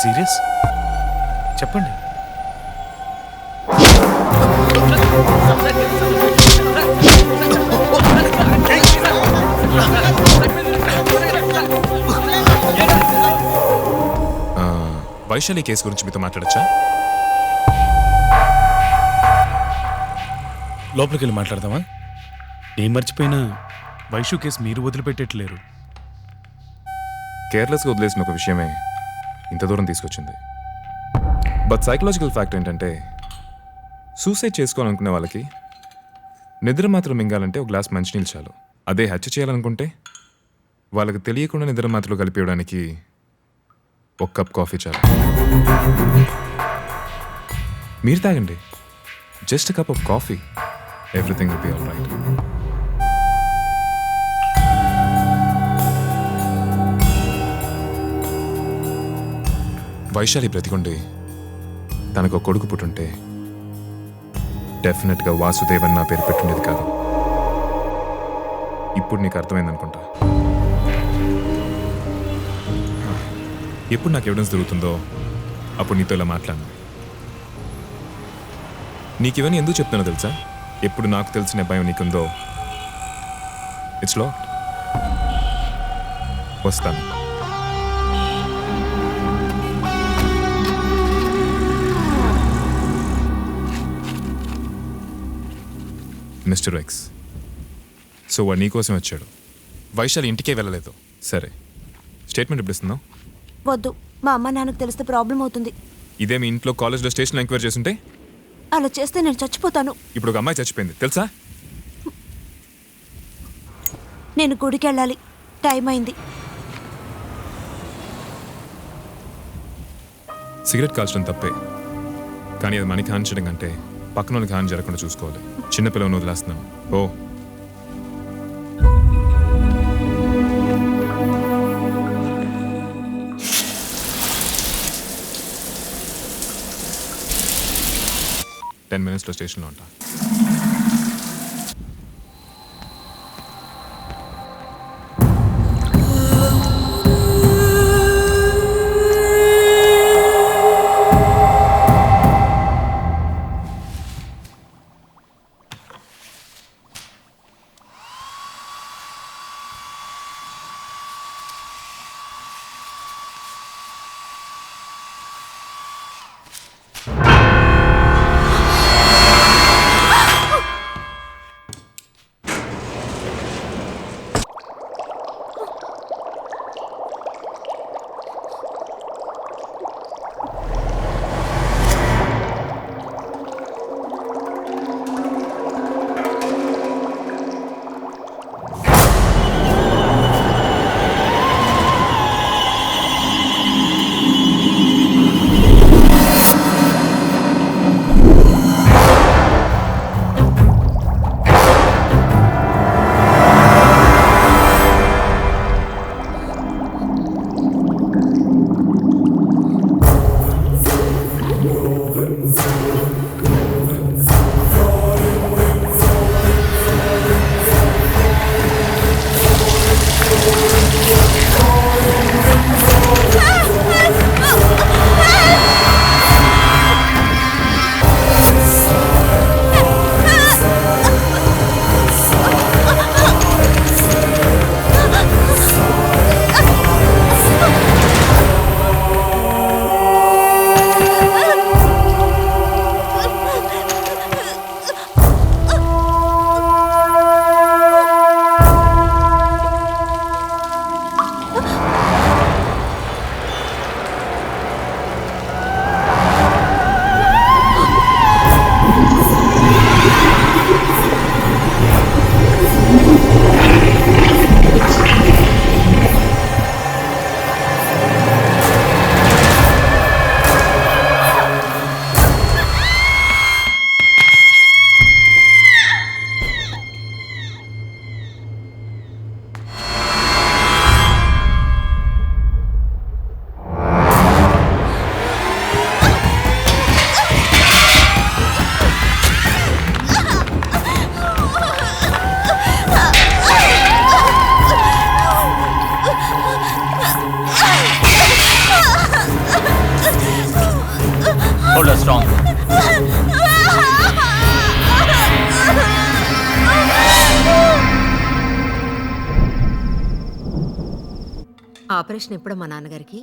Serious? చెప్పండి. Vaishali case గురించి మీతో మాట్లాడచ్చా? లోపలికి వెళ్ళి మాట్లాడదామా? ఏం మర్చిపోయినా వైషు కేసు మీరు వదిలిపెట్టేట్లేరు. కేర్లెస్గా వదిలేసిన ఒక విషయమే ఇంత దూరం తీసుకొచ్చింది. బట్ సైకలాజికల్ ఫ్యాక్ట్ ఏంటంటే సూసైడ్ చేసుకోవాలనుకునే వాళ్ళకి నిద్ర మాత్రం మింగాలంటే ఒక గ్లాస్ మంచినీళ్ళు చాలు. అదే హత్య చేయాలనుకుంటే వాళ్ళకి తెలియకుండా నిద్ర మాత్రలు కలిపేయడానికి ఒక కప్ కాఫీ చాలు. మీరు తాగండి, just cup of coffee, everything will be all right. Vaishali బ్రతికుండి తనకు ఒక కొడుకు పుట్టుంటే డెఫినెట్గా వాసుదేవన్ నా పేరు పెట్టుండేది కాదు. ఇప్పుడు నీకు అర్థమైందనుకుంటా. ఎప్పుడు నాకు ఎవిడెన్స్ దొరుకుతుందో అప్పుడు నీతో ఇలా మాట్లాడను. నీకు ఇవన్నీ ఎందుకు చెప్తానో తెలుసా? ఎప్పుడు నాకు తెలిసిన భయం నీకుందో ఇట్స్ లాక్డ్. వస్తాను. మిస్టర్ ఎక్స్, సో వాడు నీకోసం వచ్చాడు. వైశాలి ఇంటికే వెళ్ళలేదు. సరే, స్టేట్మెంట్ ఎప్పుడు ఇస్తున్నావు? వద్దు, మా అమ్మ నాన్నకు తెలిస్తే ప్రాబ్లం అవుతుంది. ఇదే మీ ఇంట్లో కాలేజ్లో స్టేషన్లో ఎంక్వైరీ చేస్తుంటే? అలా చేస్తే నేను చచ్చిపోతాను. ఇప్పుడు ఒక అమ్మాయి చచ్చిపోయింది తెలుసా? నేను గుడికి వెళ్ళాలి, టైం అయింది. సిగరెట్ కాల్చడం తప్పే, కానీ అది మనకి హాని చేయడం కంటే పక్కన వాళ్ళకి హాని జరగకుండా చూసుకోవాలి. చిన్నపిల్లలను వదిలేస్తున్నాను. ఓ 10 minutes స్టేషన్లో ఉంటా. ఆపరేషన్ ఎప్పుడు మా నాన్నగారికి?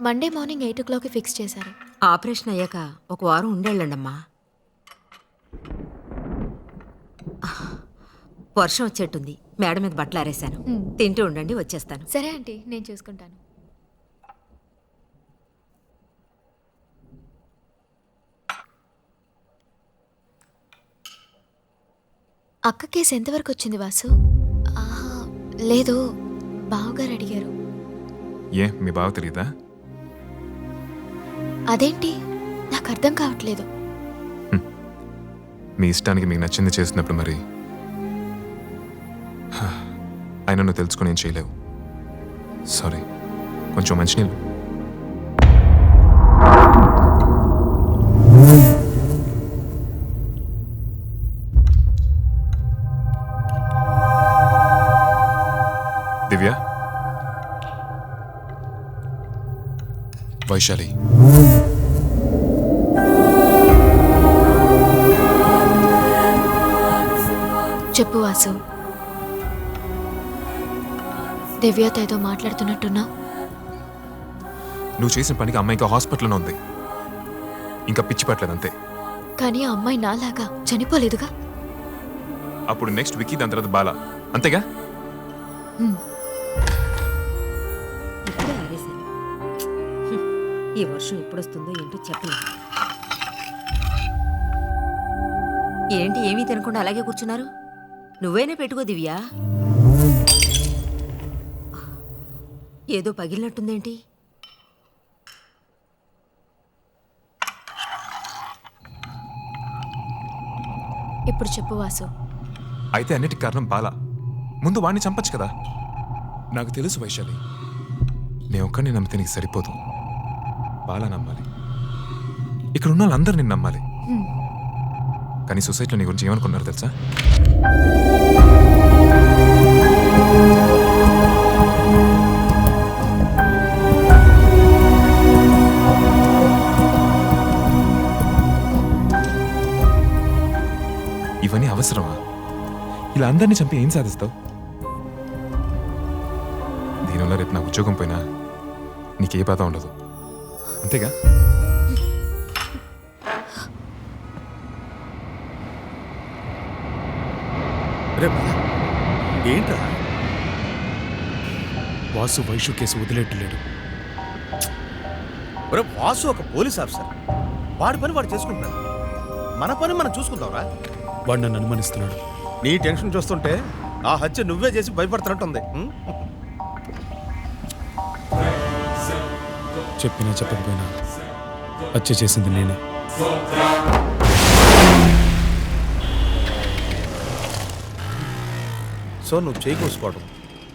మండే మార్నింగ్ 8 o'clockకి ఫిక్స్ చేశారు. ఆపరేషన్ అయ్యాక ఒక వారం ఉండేళ్ళండమ్మా. వర్షం వచ్చేట్టుంది. మేడ మీద బట్టలు ఆరేశాను. తింటూ ఉండండి, వచ్చేస్తాను. సరే ఆంటీ, నేను చూసుకుంటాను. అక్క కేసు ఎంతవరకు వచ్చింది వాసు? ఆహా, లేదు, బావగారు అడిగారు. ఏ మీ బావ తెలియదా? అదేంటి, నాకు అర్థం కావట్లేదు. మీ ఇష్టానికి మీకు నచ్చింది చేస్తున్నప్పుడు మరి ఆయన నువ్వు తెలుసుకుని ఏం చేయలేవు. సారీ, కొంచెం మంచినీళ్ళు. దివ్య, వైశాలి, చెప్పు వాసు. దివ్యతో ఏదో మాట్లాడుతున్నట్టున్నా. నువ్వు చేసిన పనికి అమ్మాయికి హాస్పిటల్లోనే ఉంది. ఇంకా పిచ్చి పట్టలేదు అంతే. కానీ ఆ అమ్మాయి నాలాగా చనిపోలేదుగా. అప్పుడు నెక్స్ట్ వికీ, దాని తర్వాత బాలా, అంతేగా? ఇప్పుడే ఆరేశాను. ఈ వర్షం ఎప్పుడొస్తుందో ఏంటో చెప్పలేదు. ఏంటి ఏమీ తినకుండా అలాగే కూర్చున్నారు? నువ్వైనా పెట్టుకో దివ్యా. ఏదో పగిలినట్టుందేంటి? ఇప్పుడు చెప్పు వాసు. అయితే అన్నిటికి కారణం బాలా. ముందు వాడిని చంపచ్చు కదా. నాకు తెలుసు వైశాలి, నేను ఒక్కడిని నమ్మితే నీకు సరిపోదు. బాలా నమ్మాలి, ఇక్కడ ఉన్న వాళ్ళందరూ నిన్ను నమ్మాలి. కానీ సొసైటీలో నీ గురించి ఏమనుకున్నారు తెలుసా? ఇవన్నీ అవసరమా? ఇలా అందరినీ చంపి ఏం సాధిస్తావు? దీనివల్ల రేపు నా ఉద్యోగం పోయినా నీకే బాధ ఉండదు, అంతేగా? ఏంట్రా వాసు వైషు కేసు వదిలేట్లేడు. వాసు ఒక పోలీస్ ఆఫీసర్. వాడి పని వాడు చేసుకుంటున్నాడు. మన పని మనం చూసుకుందాంరా. వాడు నన్ను అనుమానిస్తున్నాడు. నీ టెన్షన్ చూస్తుంటే ఆ హత్య నువ్వే చేసి భయపడుతున్నట్టుంది. చెప్పినా చెప్పకపోయినా హత్య చేసింది నేనే. సో నువ్వు చేయి కోసుకోవడం,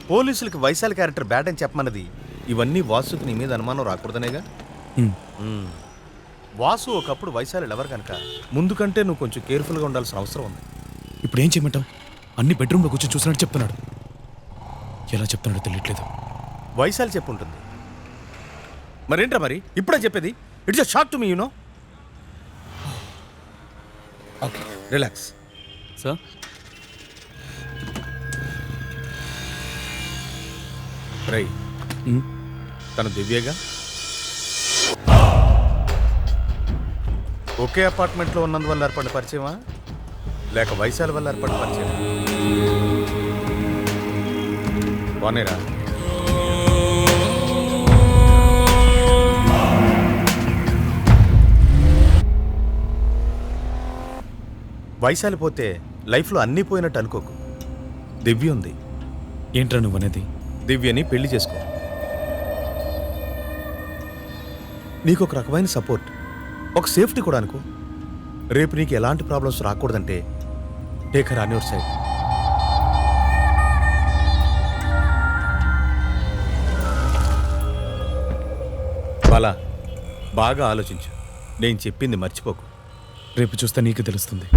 పోలీసులకి వైశాలి క్యారెక్టర్ బ్యాడ్ అని చెప్పమన్నది ఇవన్నీ వాసుకి నీ మీద అనుమానం రాకూడదనేగా. వాసు ఒకప్పుడు వైశాలి లవర్ కనుక ముందు కంటే నువ్వు కొంచెం కేర్ఫుల్గా ఉండాల్సిన అవసరం ఉంది. ఇప్పుడు ఏం చేయమంటావు? అన్ని బెడ్రూమ్లో కూర్చొని చూసినట్టు చెప్తున్నాడు. ఎలా చెప్తున్నాడో తెలియట్లేదు. వైశాలి చెప్పుంటుంది. మరేంట్రా మరి ఇప్పుడే చెప్పేది? It's a shock to me, you know. Okay, relax. Sir, రై, తను దివ్యగా ఒకే అపార్ట్మెంట్లో ఉన్నందువల్ల ఏర్పడిన పరిచయమా, లేక వైశాలి వల్ల ఏర్పడిన పరిచయం? బానేరా? వైశాలి పోతే లైఫ్లో అన్నీ పోయినట్టు అనుకోకు. దివ్య ఉంది. ఏంట్రా నువ్వు అనేది? దివ్యని పెళ్లి చేసుకో. నీకు ఒక రకమైన సపోర్ట్, ఒక సేఫ్టీ కూడా అనుకో. రేపు నీకు ఎలాంటి ప్రాబ్లమ్స్ రాకూడదంటే take her on your side. Bala, బాగా ఆలోచించు. నేను చెప్పింది మర్చిపోకు. రేపు చూస్తే నీకు తెలుస్తుంది.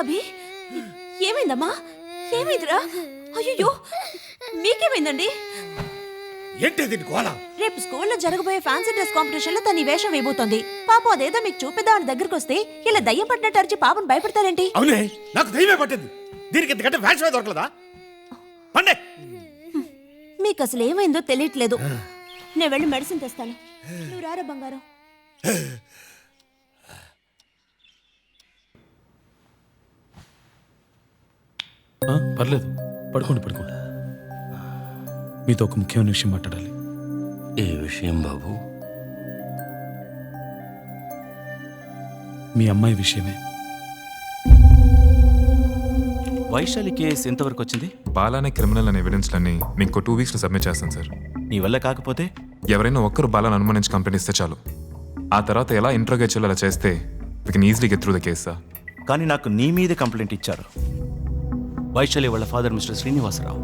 అభి ఏమైందమ్మా? ఏమైందిరా? అయ్యో మీకేమైందండి? ఏంటి దీని గోళ? రేపు స్కూల్లో జరగబోయే ఫ్యాన్సీ డ్రెస్ కాంపిటీషన్ లో తన ఈ వేషం వేయబోతోంది. పాపం అదేదో మీకు చూపిద్దామని దగ్గరికి వస్తే ఇలా దయ్యం పట్టినట్టు అరిచి పాపను భయపడతారేంటి? అవునే, నాకు దయ్యమే పట్టింది. దీనికి ఇంతకంటే వేషమే దొరకలేదా? పండే. మీకు అసలు ఏమైందో తెలియట్లేదు. నేను వెళ్ళి మెడిసిన్ తెస్తాను. నువ్వు రారా బంగారం. పర్లేదు, పడుకోండి. మీతో ఒక ముఖ్యమైన విషయం మాట్లాడాలి. ఏ విషయం బాబు? మీ అమ్మాయి విషయమే. వైశాలి కేసు ఎంతవరకు వచ్చింది? బాలానే క్రిమినల్ అనే ఎవిడెన్స్లన్నీ మీకు 2 వీక్స్లో సబ్మిట్ చేస్తాను సార్. నీ వల్ల కాకపోతే ఎవరైనా ఒక్కరు బాలాను అనుమానించి కంప్లైంట్ ఇస్తే చాలు. ఆ తర్వాత ఎలా ఇంట్రోగేట్ చేయాలో అలా చేస్తే we can easily get through the case sir. కానీ నాకు నీ మీదే కంప్లైంట్ ఇచ్చారు. వైశాలి వాళ్ళ ఫాదర్ మిస్టర్ శ్రీనివాసరావు.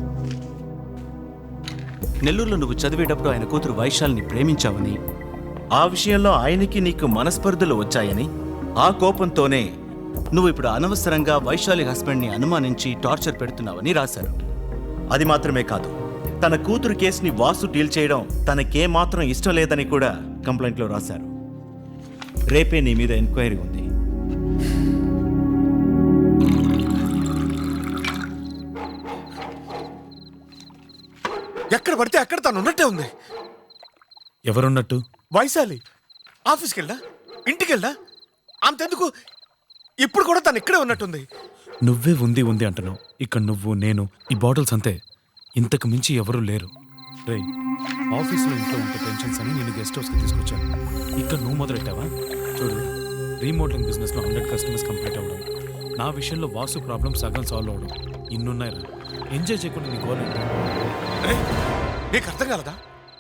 నెల్లూరులో నువ్వు చదివేటప్పుడు ఆయన కూతురు వైశాలిని ప్రేమించావని, ఆ విషయంలో ఆయనకి నీకు మనస్పర్ధలు వచ్చాయని, ఆ కోపంతోనే నువ్వు ఇప్పుడు అనవసరంగా వైశాలి హస్బెండ్ని అనుమానించి టార్చర్ పెడుతున్నావని రాశారు. అది మాత్రమే కాదు, తన కూతురు కేసుని వాసు డీల్ చేయడం తనకే మాత్రం ఇష్టం లేదని కూడా కంప్లైంట్లో రాశారు. రేపే నీ మీద ఎంక్వైరీ ఉంది. ఎక్కడ పడితే అక్కడ తను ఉన్నట్టే ఉంది. ఎవరున్నట్టు? వైశాలి ఆఫీస్కి వెళ్ళా, ఇంటికి వెళ్ళా, అంతెందుకు ఇప్పుడు కూడా తను ఇక్కడే ఉన్నట్టుంది. నువ్వే ఉంది అంటున్నావు. ఇక్కడ నువ్వు, నేను, ఈ బాటిల్స్ అంతే. ఇంతకు మించి ఎవరూ లేరు. రేయ్, ఆఫీస్లో ఇంట్లో ఉంటే టెన్షన్స్ అని నేను గెస్ట్ హౌస్కి తీసుకొచ్చాను. ఇక్కడ నువ్వు మొదలెట్టావా? చూడు, రీమోడలింగ్ బిజినెస్లో 100 కస్టమర్స్ కంప్లీట్ అవ్వడం, నా విషయంలో వాసు ప్రాబ్లం సగం సాల్వ్ అవ్వడం, ఇన్నున్నాయిరా. ఎంజాయ్ చేయకుండా నీ గోల్ ఏంటి? నీకు అర్థం కాలదా?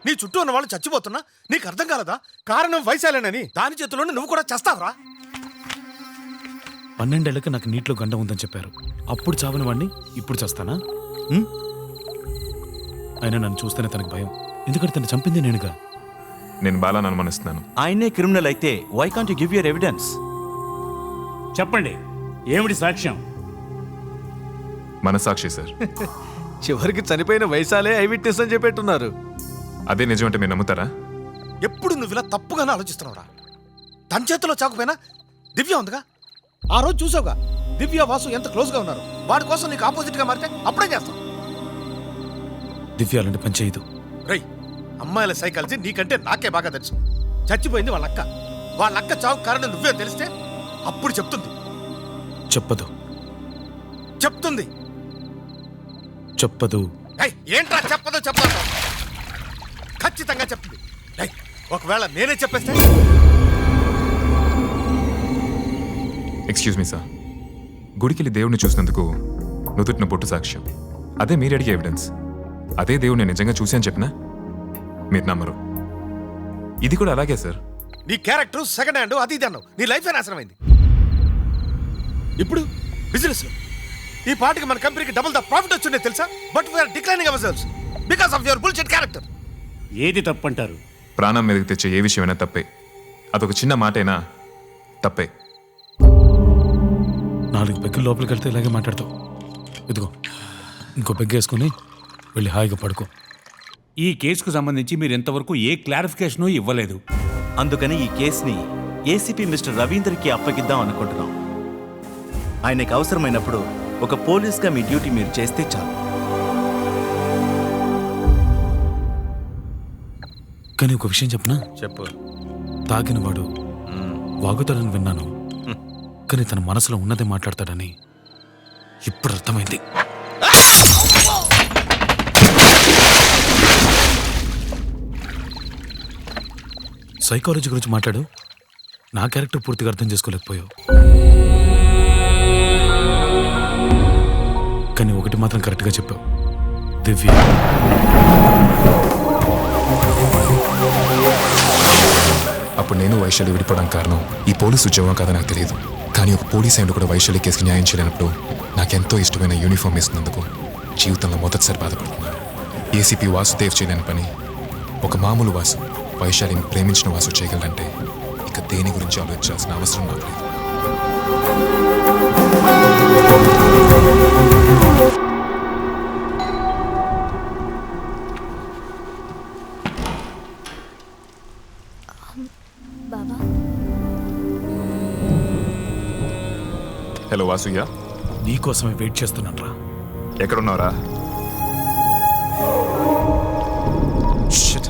నీ చుట్టూ ఉన్న వాళ్ళు చచ్చిపోతున్నా నీకు అర్థం కాలదా? కారణం వైశాలేనని. దాని చేతిలోనే నువ్వు కూడా చేస్తావరా? 12 ఏళ్ళకి నాకు నీటిలో గండం ఉందని చెప్పారు. అప్పుడు చావని వాడిని ఇప్పుడు చేస్తానా? అయినా నన్ను చూస్తేనే తనకు భయం. ఎందుకంటే తను చంపింది నేనుగా. నేను బాలాను అనుమానిస్తున్నాను. ఆయనే క్రిమినల్ అయితే why can't you give your evidence? చెప్పండి, ఏమిటి సాక్ష్యం? మనసాక్షి సార్. చివరికి చనిపోయిన వైశాలే ఐ విట్నెస్ అని చెప్పేట్టున్నారు. అదే నిజం అంటే మీరు నమ్ముతారా? ఎప్పుడు నువ్వు ఇలా తప్పుగానే ఆలోచిస్తున్నావురా? తన చేతిలో చాకపోయినా దివ్య ఉందిగా. ఆ రోజు చూసావుగా దివ్య వాసు ఎంత క్లోజ్గా ఉన్నారు. వాడి కోసం నీకు ఆపోజిట్గా మారితే అప్పుడే చేస్తాం. దివ్య అలాంటి పని చేయదు. రై, అమ్మాయిల సైకాలజీ నీకంటే నాకే బాగా తెలుసు. చచ్చిపోయింది వాళ్ళ అక్క. వాళ్ళ అక్క చావు కారణం నువ్వే తెలిస్తే అప్పుడు చెప్తుంది. చెప్పదు. చెప్తుంది. చెప్పదు. ఏంట్రా చెప్పదు? చెప్పదు, ఖచ్చితంగా చెప్తుంది. ఒకవేళ నేనే చెప్పేస్తే? ఎక్స్క్యూజ్ మీ సార్, గుడికెళ్ళి దేవుడిని చూసినందుకు నుదుటిన బొట్టు సాక్ష్యం. అదే మీరు అడిగే ఎవిడెన్స్. అదే దేవుడు నేను నిజంగా చూశాను చెప్పినా మీరు నమ్మరు. ఇది కూడా అలాగే సార్. నీ క్యారెక్టర్ సెకండ్ హ్యాండ్ అది ఇది అన్నావు. నీ లైఫ్ నాశనమైంది. ఇప్పుడు బిజినెస్ లో ఈ పాటికి మన కంపెనీకి డబుల్ ద ప్రాఫిట్ వచ్చిందే తెలుసా? But we're declining ourselves because of your bullshit character. ఏది తప్పంటారు? ప్రాణం మీదకి తెచ్చే ఏ విషయమైనా తప్పే. అదొక చిన్న మాటైనా తప్పే. 4 పెగ్గులు లోపలికి వెళ్తే ఇలాగే మాట్లాడతావు. ఇదిగో ఇంకో పెగ్గు వేసుకుని వెళ్ళి హాయిగా పడుకో. ఈ కేసుకు సంబంధించి మీరు ఎంతవరకు ఏ క్లారిఫికేషను ఇవ్వలేదు. అందుకని ఈ కేసుని ఏసీపీ మిస్టర్ రవీందర్కి అప్పగిద్దాం అనుకుంటున్నాం. ఆయనకు అవసరమైనప్పుడు ఒక పోలీస్గా మీ డ్యూటీ మీరు చేస్తే చాలు. కానీ ఒక విషయం చెప్పనా? చెప్పు. తాగిన వాడు వాగుతాడని విన్నాను, కానీ తన మనసులో ఉన్నదే మాట్లాడతాడని ఇప్పుడు అర్థమైంది. సైకాలజీ గురించి మాట్లాడు. నా క్యారెక్టర్ పూర్తిగా అర్థం చేసుకోలేకపోయావు. కానీ ఒకటి మాత్రం కరెక్ట్గా చెప్పావు, దివ్య. అప్పుడు నేను వైశాలి విడిపోవడానికి కారణం ఈ పోలీసు ఉద్యోగం కాదని నాకు తెలియదు. కానీ ఒక పోలీస్ అయిన కూడా వైశాలి కేసుకి న్యాయం చేయలేనప్పుడు నాకెంతో ఇష్టమైన యూనిఫామ్ వేసుకున్నందుకు జీవితంలో మొదటిసారి బాధపడుతున్నాను. ఏసీపీ వాసుదేవ్ చేయలేని పని ఒక మామూలు వాసు వైశాలిని ప్రేమించిన వాసు చేయగలంటే ఇక దేని గురించి ఆలోచించాల్సిన అవసరం నాకు లేదు. బాబా హలో వాసుయ్య, నీకోసమే వెయిట్ చేస్తున్నాను రా. ఎక్కడున్నావురా? Shit.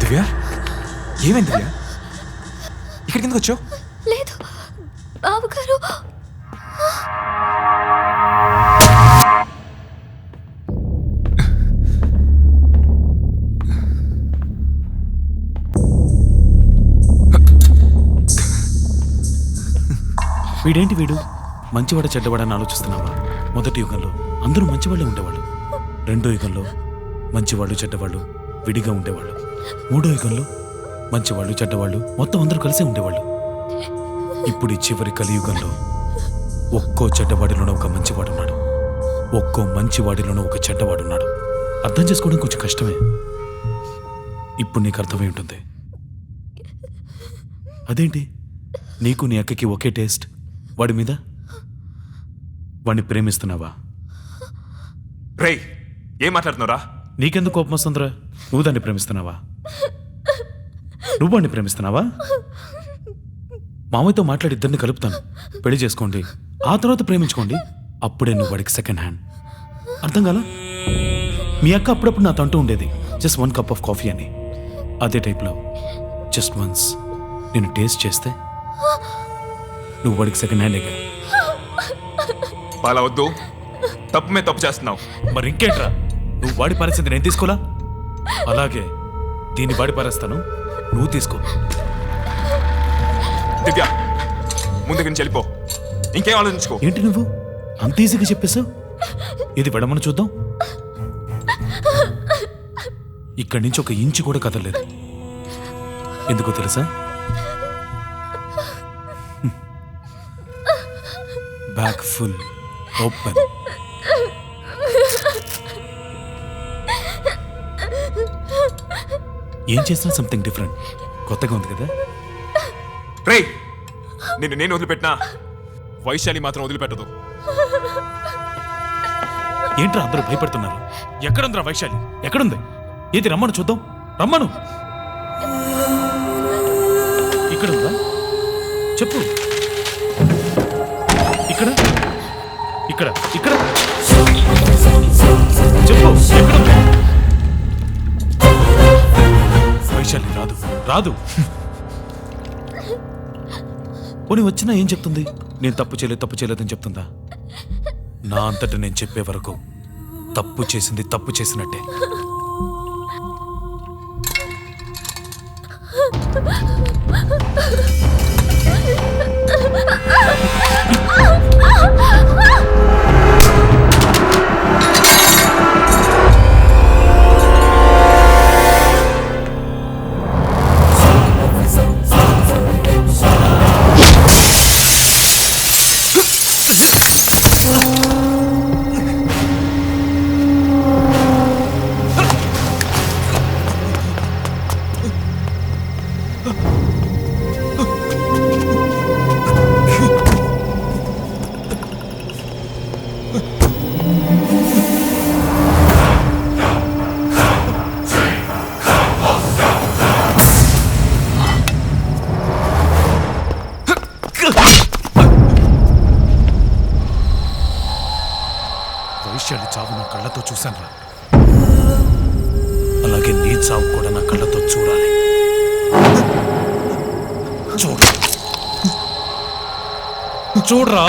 దివ్య, ఏమైంది దివ్య? ఇక్కడికి ఎందుకు వచ్చావు? లేదు బాబు గారు. వీడేంటి వీడు మంచివాడ చెడ్డవాడని ఆలోచిస్తున్నావా? మొదటి యుగంలో అందరూ మంచివాళ్ళే ఉండేవాళ్ళు. రెండో యుగంలో మంచివాళ్ళు చెడ్డవాళ్ళు విడిగా ఉండేవాళ్ళు. మూడో యుగంలో మంచివాళ్ళు చెడ్డవాళ్ళు మొత్తం అందరూ కలిసే ఉండేవాళ్ళు. ఇప్పుడు ఈ చివరి కలియుగంలో ఒక్కో చెడ్డవాడిలోనూ ఒక మంచివాడున్నాడు, ఒక్కో మంచివాడిలోనూ ఒక చెడ్డవాడున్నాడు. అర్థం చేసుకోవడం కొంచెం కష్టమే. ఇప్పుడు నీకు అర్థమై ఉంటుంది. అదేంటి నీకు నీ అక్కకి ఒకే టేస్ట్ వాడి మీద? వాడిని ప్రేమిస్తున్నావా? రేయ్, ఏం మాట్లాడుతున్నావురా? నీకెందుకు కోపం వస్తుందిరా? నువ్వు దాన్ని ప్రేమిస్తున్నావా? నువ్వు వాడిని ప్రేమిస్తున్నావా? మామయ్యతో మాట్లాడి ఇద్దరిని కలుపుతాను, పెళ్లి చేసుకోండి, ఆ తర్వాత ప్రేమించుకోండి, అప్పుడే నువ్వు వాడికి సెకండ్ హ్యాండ్. అర్థం కాలా? మీ అక్క అప్పుడప్పుడు నాతో అంటూ ఉండేది జస్ట్ 1 కప్ ఆఫ్ కాఫీ అని. అదే టైప్లో జస్ట్ వన్స్ నేను టేస్ట్ చేస్తే నువ్వు వాడికి సెకండ్ హ్యాండ్ ఎగా. అలా వద్దు, తప్పు మీద తప్పు చేస్తున్నావు. మరి ఇంకేంట్రా, నువ్వు వాడి పరిస్థితి నేను తీసుకోలా? అలాగే దీన్ని వాడి పారేస్తాను, నువ్వు తీసుకో. దివ్య, ముందుకు నుంచి వెళ్ళిపో, ఇంకేం ఆలోచించుకో. ఏంటి నువ్వు అంత ఈజీగా చెప్పేశావు? ఇది విడమని చూద్దాం. ఇక్కడి నుంచి ఒక ఇంచు కూడా కదలలేదు. ఎందుకో తెలుసా? Back full open. ఏం చేసినా సంథింగ్ డిఫరెంట్, కొత్తగా ఉంది కదా? రేయ్, నేను వదిలిపెట్టినా వైశాలి మాత్రం వదిలిపెట్టదు. ఏంట్రా అందరూ భయపడుతున్నారు? ఎక్కడుందిరా వైశాలి? ఎక్కడుంది? ఏది రమ్మను చూద్దాం, రమ్మను. ఇక్కడ ఉందా? చెప్పు. ఇక్కడ ఇక్కడ ఇక్కడ చెప్పు, ఎక్కడుంది? వైశాలి రాదు, రాదు. పోనీ వచ్చినా ఏం చెప్తుంది? నేను తప్పు చేయలేదని చెప్తుందా? నా అంతటా నేను చెప్పే వరకు తప్పు చేసింది తప్పు చేసినట్టే. వైశాలి చావు నా కళ్ళతో చూశాను. అలాగే నీ చావు కూడా నా కళ్ళతో చూడాలి. చూడరా.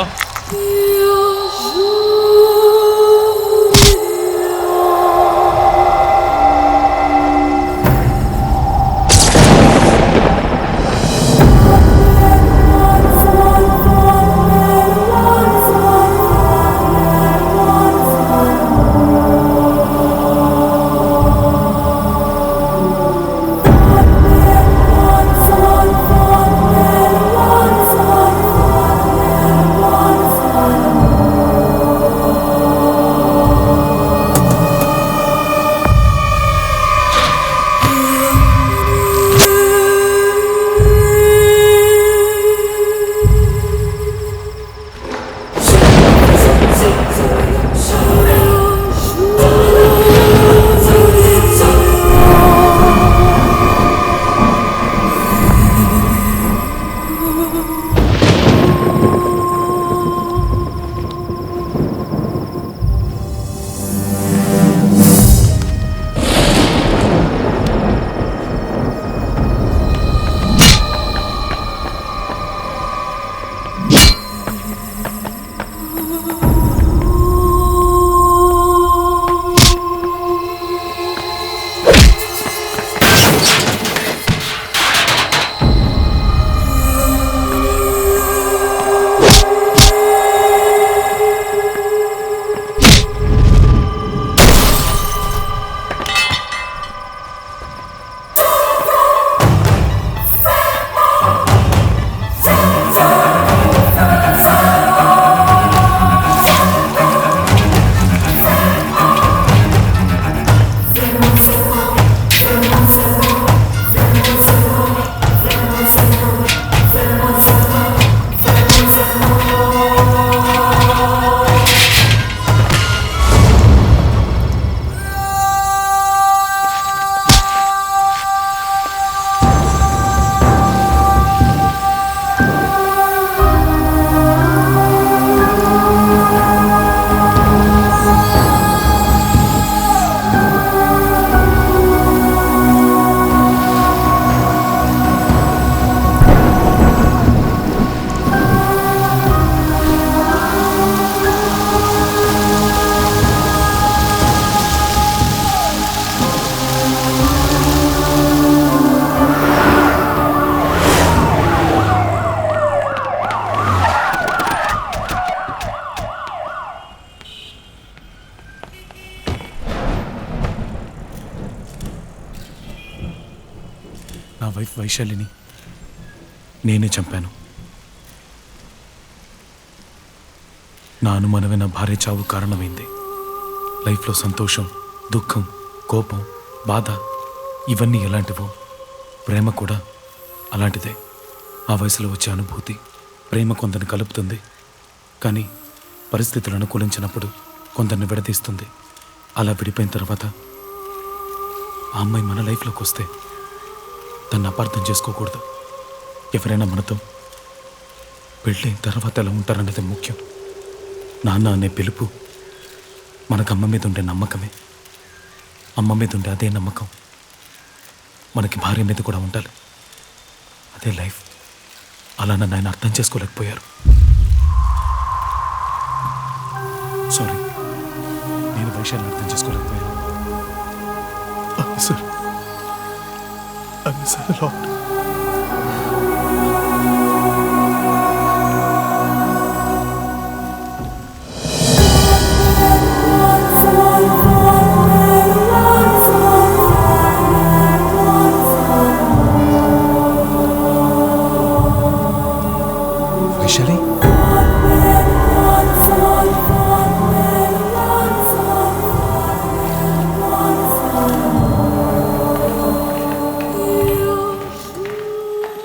వైఫ్ వైశాలిని నేనే చంపాను. నా అనుమానమే నా భార్య చావు కారణమైంది. లైఫ్లో సంతోషం, దుఃఖం, కోపం, బాధ ఇవన్నీ ఎలాంటివో ప్రేమ కూడా అలాంటిదే. ఆ వయసులో వచ్చే అనుభూతి ప్రేమ కొందరిని కలుపుతుంది, కానీ పరిస్థితులు అనుకూలించినప్పుడు కొందరిని విడదీస్తుంది. అలా విడిపోయిన తర్వాత ఆ అమ్మాయి మన లైఫ్లోకి వస్తే తను అపార్థం చేసుకోకూడదు. ఎవరైనా మనతో పెళ్ళైన తర్వాత ఎలా ఉంటారన్నది ముఖ్యం. నాన్న అనే పిలుపు మనకు అమ్మ మీద ఉండే నమ్మకమే. అమ్మ మీద ఉండే అదే నమ్మకం మనకి భార్య మీద కూడా ఉండాలి. అదే లైఫ్. అలా నన్ను ఆయన అర్థం చేసుకోలేకపోయారు. సారీ, నేను వైశాల్ని అర్థం చేసుకోలేకపోయాను. సార్ వైశాలి,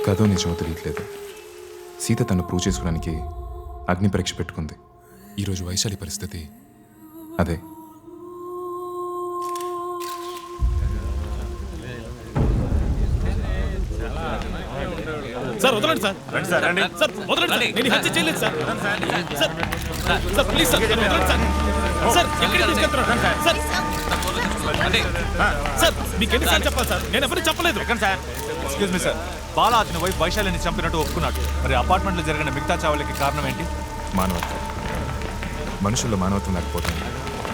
కథో నిజమో తెలియట్లేదు. సీత తను ప్రూవ్ చేసుకోవడానికి అగ్ని పరీక్ష పెట్టుకుంది. ఈరోజు వైశాలి పరిస్థితి అదే. సార్ వదలండి సార్. సార్ వదలండి సార్. నేను హత్య చేయలేదు sir. Sir sir please sir వదలండి సార్. సార్ ఎక్కడికి తీసుకెళ్తున్నారు సార్? సార్ మీకు ఎన్నిసార్లు చెప్పాలి సార్? నేను ఎవరిని చెప్పలేదు. ఎక్స్క్యూజ్ మీ సార్, బాలా అతని వైఫ్ వైశాలిని చంపినట్టు ఒప్పుకున్నాడు. మరి అపార్ట్మెంట్లో జరిగిన మిగతా చావులకి కారణం ఏంటి? మానవత్వం. మనుషుల్లో మానవత్వం లేకపోతుంది.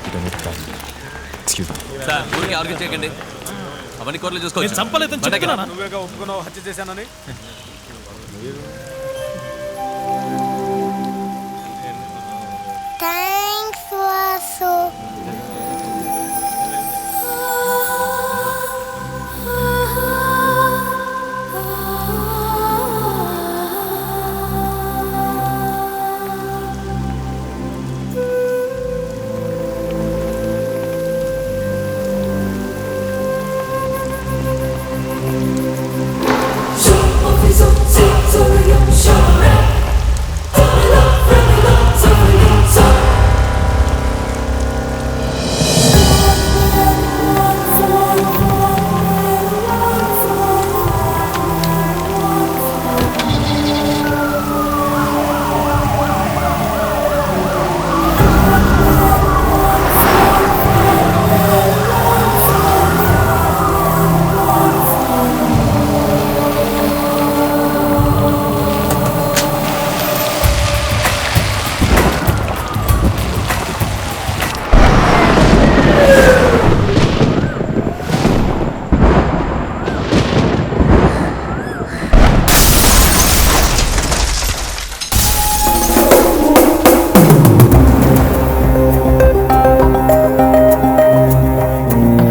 ఇటనేది కాదు. Excuse me. సార్ ఊరికి ఆర్గ్యూ చేయకండి, అవన్నీ కోర్టులో నేను చూసుకోవచ్చు. చంపలేదని చెప్తున్నానా? నువ్వేగా ఒప్పుకున్నావు హత్య చేశానని.